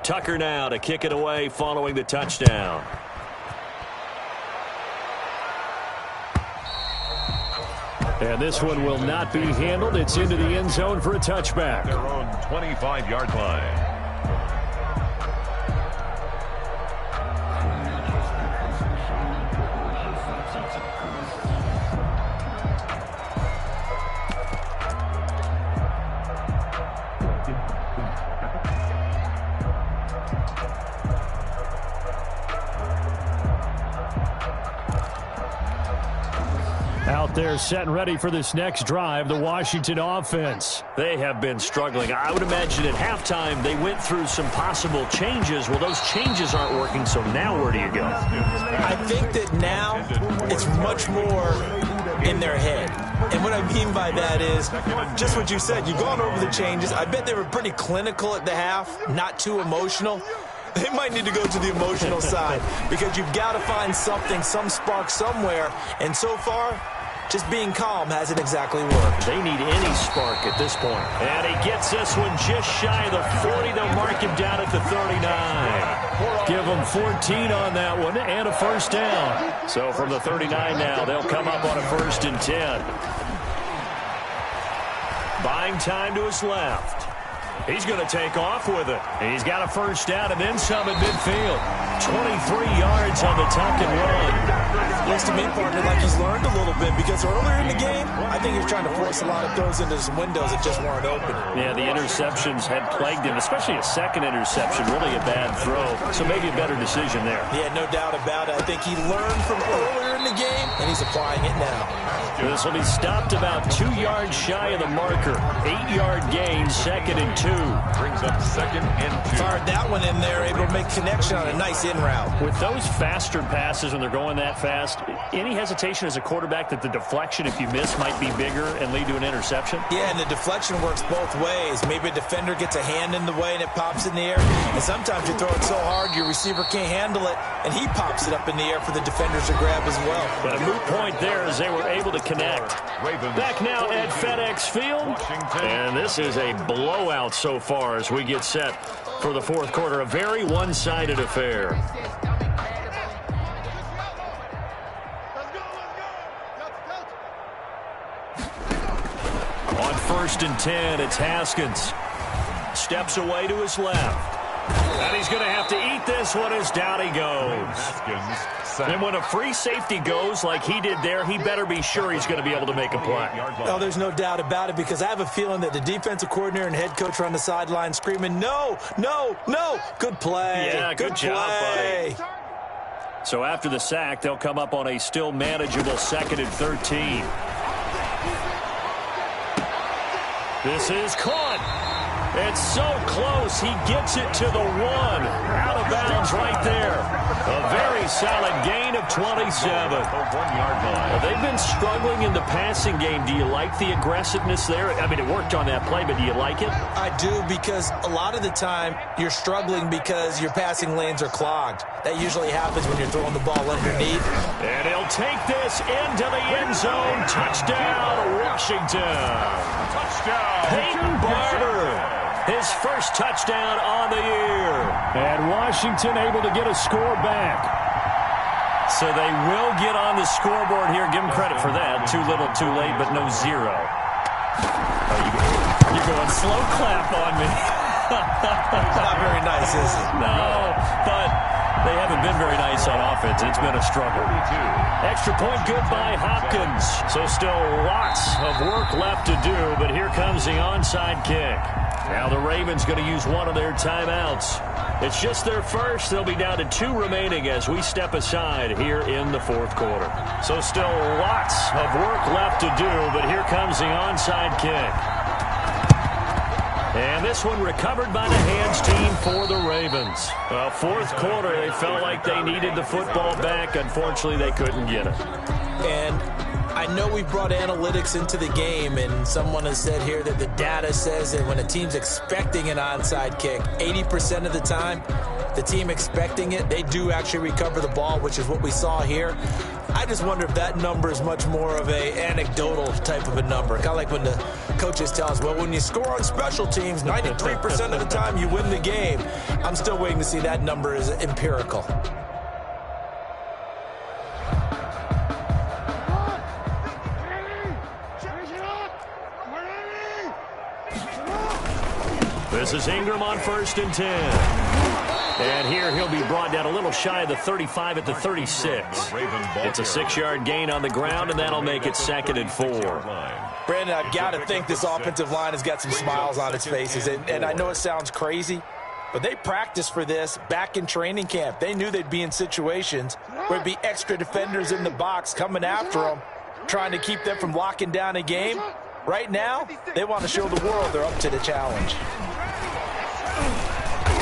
Tucker now to kick it away following the touchdown. And this one will not be handled. It's into the end zone for a touchback. Their own 25-yard line. Out there set and ready for this next drive, the Washington offense. They have been struggling. I would imagine at halftime they went through some possible changes. Well, those changes aren't working, so now where do you go? I think that now it's much more in their head. And what I mean by that is just what you said. You've gone over the changes. I bet they were pretty clinical at the half, not too emotional. They might need to go to the emotional side because you've got to find something, some spark somewhere. And so far, just being calm hasn't exactly worked. They need any spark at this point. And he gets this one just shy of the 40. They'll mark him down at the 39. Give them 14 on that one and a first down. So from the 39 now, they'll come up on a 1st and 10. Buying time to his left. He's going to take off with it. He's got a first down and then some at midfield. 23 yards on the tuck and run. Looks to me, partner, like he's learned a little bit because earlier in the game, I think he was trying to force a lot of throws into some windows that just weren't open. Yeah, the interceptions had plagued him, especially a second interception, really a bad throw. So maybe a better decision there. Yeah, no doubt about it. I think he learned from earlier in the game, and he's applying it now. This will be stopped about 2 yards shy of the marker. 8-yard gain, 2nd and 2. Brings up 2nd and 2. Fired that one in there, able to make connection on a nice in route. With those faster passes when they're going that fast, any hesitation as a quarterback that the deflection, if you miss, might be bigger and lead to an interception? Yeah, and the deflection works both ways. Maybe a defender gets a hand in the way and it pops in the air. And sometimes you throw it so hard your receiver can't handle it, and he pops it up in the air for the defenders to grab as well. But a moot point there as they were able to connect. Back now at FedEx Field. And this is a blowout so far as we get set for the 4th quarter. A very one-sided affair. On 1st and 10, it's Haskins. Steps away to his left. And he's going to have to eat this one as down he goes. And when a free safety goes like he did there, he better be sure he's going to be able to make a play. Oh, there's no doubt about it because I have a feeling that the defensive coordinator and head coach are on the sideline screaming, no, no, no. Good play. Yeah, good job, buddy. So after the sack, they'll come up on a still manageable 2nd and 13. This is caught. It's so close. He gets it to the 1. Out of bounds right there. A very solid gain of 27. Well, they've been struggling in the passing game. Do you like the aggressiveness there? I mean, it worked on that play, but do you like it? I do because a lot of the time you're struggling because your passing lanes are clogged. That usually happens when you're throwing the ball underneath. And he'll take this into the end zone. Touchdown, Washington. Touchdown. Peyton Barber. His first touchdown on the year. And Washington able to get a score back. So they will get on the scoreboard here. Give them credit for that. Too little, too late, but no 0. Oh, you're going slow clap on me. It's not very nice, is it? No, but they haven't been very nice on offense. It's been a struggle. Extra point good by Hopkins. So still lots of work left to do, but here comes the onside kick. Now the Ravens going to use one of their timeouts. It's just their first. They'll be down to 2 remaining as we step aside here in the 4th quarter. So still lots of work left to do, but here comes the onside kick. And this one recovered by the hands team for the Ravens. Well, 4th quarter, they felt like they needed the football back. Unfortunately, they couldn't get it. And I know we brought analytics into the game, and someone has said here that the data says that when a team's expecting an onside kick, 80% of the time, the team expecting it, they do actually recover the ball, which is what we saw here. I just wonder if that number is much more of a anecdotal type of a number. Kind of like when the coaches tell us, well, when you score on special teams, 93% of the time you win the game. I'm still waiting to see that number is empirical. This is Ingram on 1st and 10. And here he'll be brought down a little shy of the 35 at the 36. It's a 6-yard gain on the ground, and that'll make it 2nd and 4. Brandon, I've got to think this offensive line has got some smiles on its faces. And I know it sounds crazy, but they practiced for this back in training camp. They knew they'd be in situations where there'd be extra defenders in the box coming after them, trying to keep them from locking down a game. Right now, they want to show the world they're up to the challenge.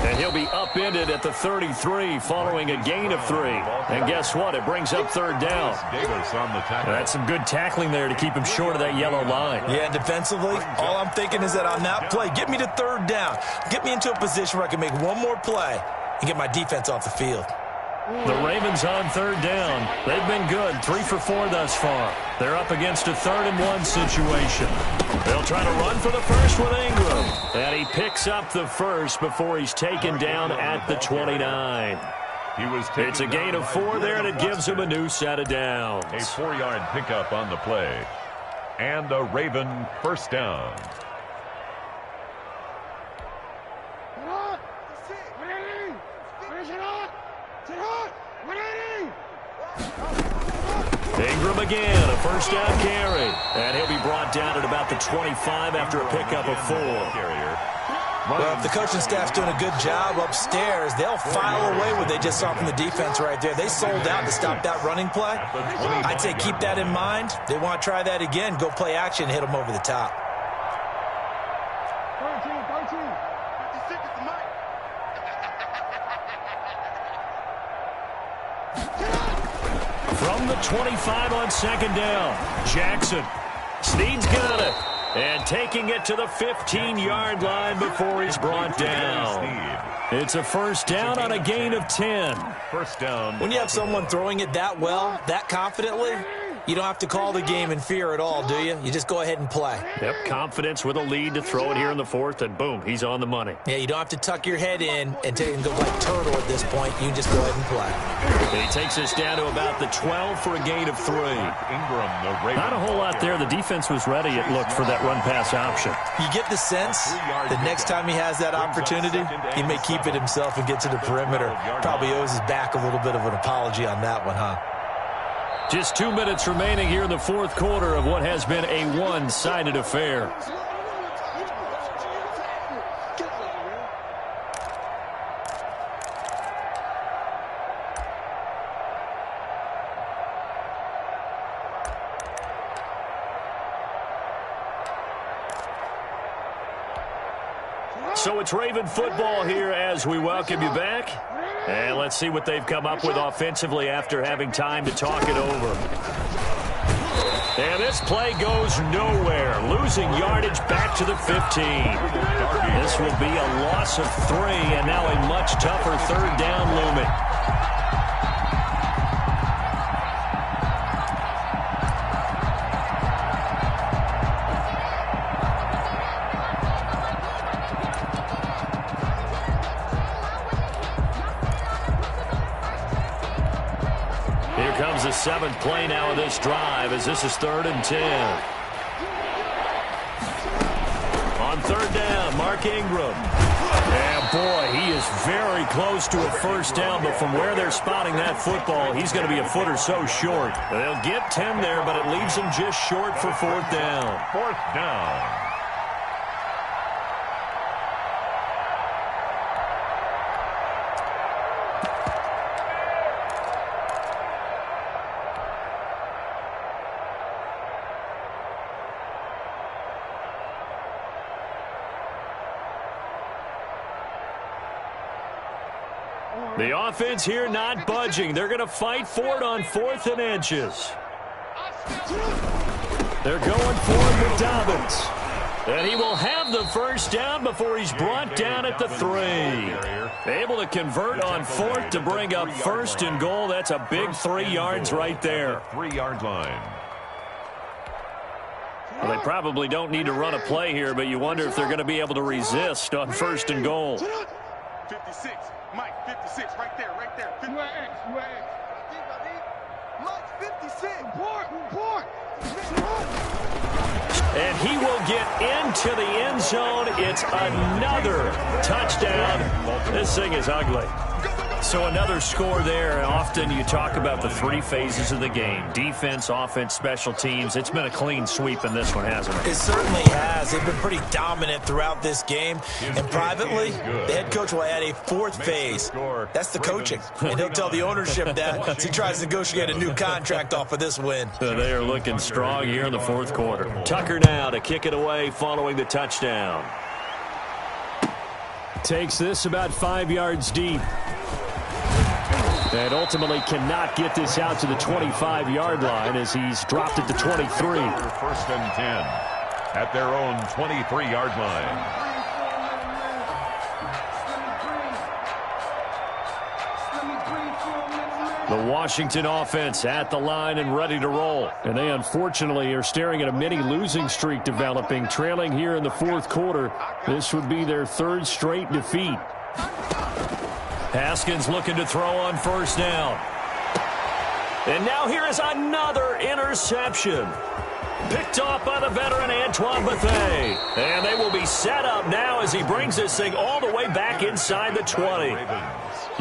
And he'll be upended at the 33 following a gain of 3. And guess what? It brings up 3rd down. That's some good tackling there to keep him short of that yellow line. Yeah, and defensively, all I'm thinking is that on that play, get me to 3rd down. Get me into a position where I can make one more play and get my defense off the field. The Ravens on 3rd down. They've been good, 3 for 4 thus far. They're up against a 3rd and 1 situation. They'll try to run for the first with Ingram. And he picks up the first before he's taken down at the 29. It's a gain of 4 there, and it gives him a new set of downs. A 4-yard pickup on the play. And a Raven first down. Ingram again, a first down carry. And he'll be brought down at about the 25 after a pickup of 4. Well, if the coaching staff's doing a good job upstairs, they'll file away what they just saw from the defense right there. They sold out to stop that running play. I'd say keep that in mind. They want to try that again. Go play action, hit them over the top. From the 25 on 2nd down, Jackson. Snead's got it. And taking it to the 15-yard line before he's brought down. It's a first down on a gain of 10. First down. When you have someone throwing it that well, that confidently, you don't have to call the game in fear at all, do you? You just go ahead and play. Yep, confidence with a lead to throw it here in the 4th, and boom, he's on the money. Yeah, you don't have to tuck your head in and go like turtle at this point. You just go ahead and play. And he takes us down to about the 12 for a gain of 3. Ingram, the Ravens. Not a whole lot there. The defense was ready, it looked, for that run-pass option. You get the sense the next time he has that opportunity, he may keep it himself and get to the perimeter. Probably owes his back a little bit of an apology on that one, huh? Just 2 minutes remaining here in the 4th quarter of what has been a one-sided affair. So it's Raven football here as we welcome you back. And let's see what they've come up with offensively after having time to talk it over. And this play goes nowhere. Losing yardage back to the 15. This will be a loss of 3, and now a much tougher 3rd down looming. The 7th play now of this drive as this is 3rd and 10. On 3rd down, Mark Ingram. And boy, he is very close to a first down, but from where they're spotting that football, he's going to be a foot or so short. They'll get 10 there, but it leaves him just short for 4th down. 4th down. The offense here not budging. They're going to fight for it on 4th and inches. They're going for it with Dobbins. And he will have the first down before he's brought down at the 3. Able to convert on 4th to bring up 1st and goal. That's a big 3 yards right there. 3-yard line. Well, they probably don't need to run a play here, but you wonder if they're going to be able to resist on 1st and goal. 56, Mike, 56, right there, right there. 56. Mike, 56. Report. And he will get into the end zone. It's another touchdown. This thing is ugly. So another score there. Often you talk about the 3 phases of the game. Defense, offense, special teams. It's been a clean sweep in this one, hasn't it? It certainly has. They've been pretty dominant throughout this game. And privately, the head coach will add a 4th phase. That's the coaching. And he'll tell the ownership that as he tries to negotiate a new contract off of this win. They are looking strong here in the 4th quarter. Tucker now to kick it away following the touchdown. Takes this about 5 yards deep. And ultimately cannot get this out to the 25-yard line as he's dropped at the 23. 1st and 10 at their own 23-yard line. The Washington offense at the line and ready to roll. And they unfortunately are staring at a mini losing streak developing, trailing here in the 4th quarter. This would be their 3rd straight defeat. Haskins looking to throw on 1st down. And now here is another interception. Picked off by the veteran Antoine Bethea. And they will be set up now as he brings this thing all the way back inside the 20.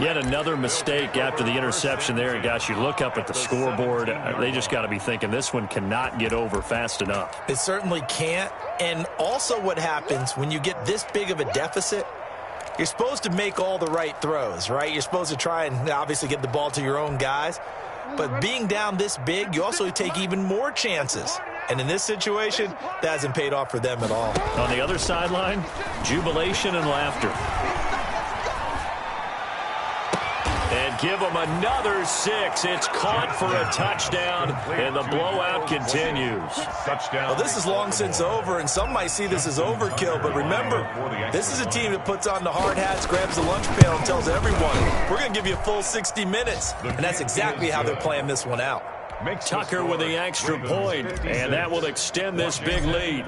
Yet another mistake after the interception there. And gosh, you look up at the scoreboard, they just got to be thinking this one cannot get over fast enough. It certainly can't. And also what happens when you get this big of a deficit, you're supposed to make all the right throws, right? You're supposed to try and obviously get the ball to your own guys. But being down this big, you also take even more chances. And in this situation, that hasn't paid off for them at all. On the other sideline, jubilation and laughter. And give them another 6. It's caught for a touchdown, and the blowout continues. Touchdown. Well, this is long since over, and some might see this as overkill. But remember, this is a team that puts on the hard hats, grabs the lunch pail, and tells everyone, we're going to give you a full 60 minutes. And that's exactly how they're playing this one out. Tucker with the extra point, and that will extend this big lead.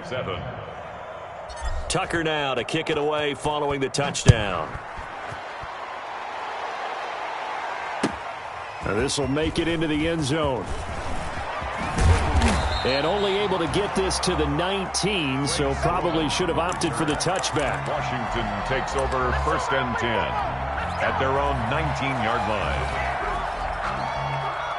Tucker now to kick it away following the touchdown. This will make it into the end zone. And only able to get this to the 19, so probably should have opted for the touchback. Washington takes over 1st and 10 at their own 19-yard line.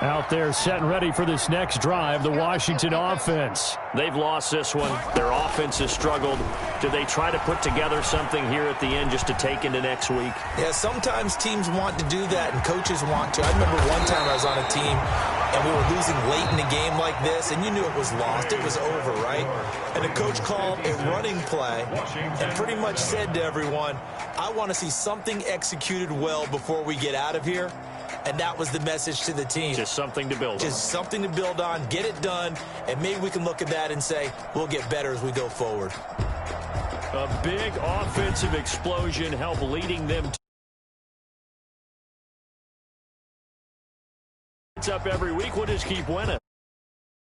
Out there set and ready for this next drive, the Washington offense. They've lost this one. Their offense has struggled. Do they try to put together something here at the end just to take into next week? Yeah, sometimes teams want to do that and coaches want to. I remember one time I was on a team and we were losing late in a game like this, and you knew it was lost. It was over, right? And the coach called a running play and pretty much said to everyone, I want to see something executed well before we get out of here. And that was the message to the team. Just something to build on. Just something to build on, get it done, and maybe we can look at that and say, we'll get better as we go forward. A big offensive explosion helped leading them to it's up every week. We'll just keep winning.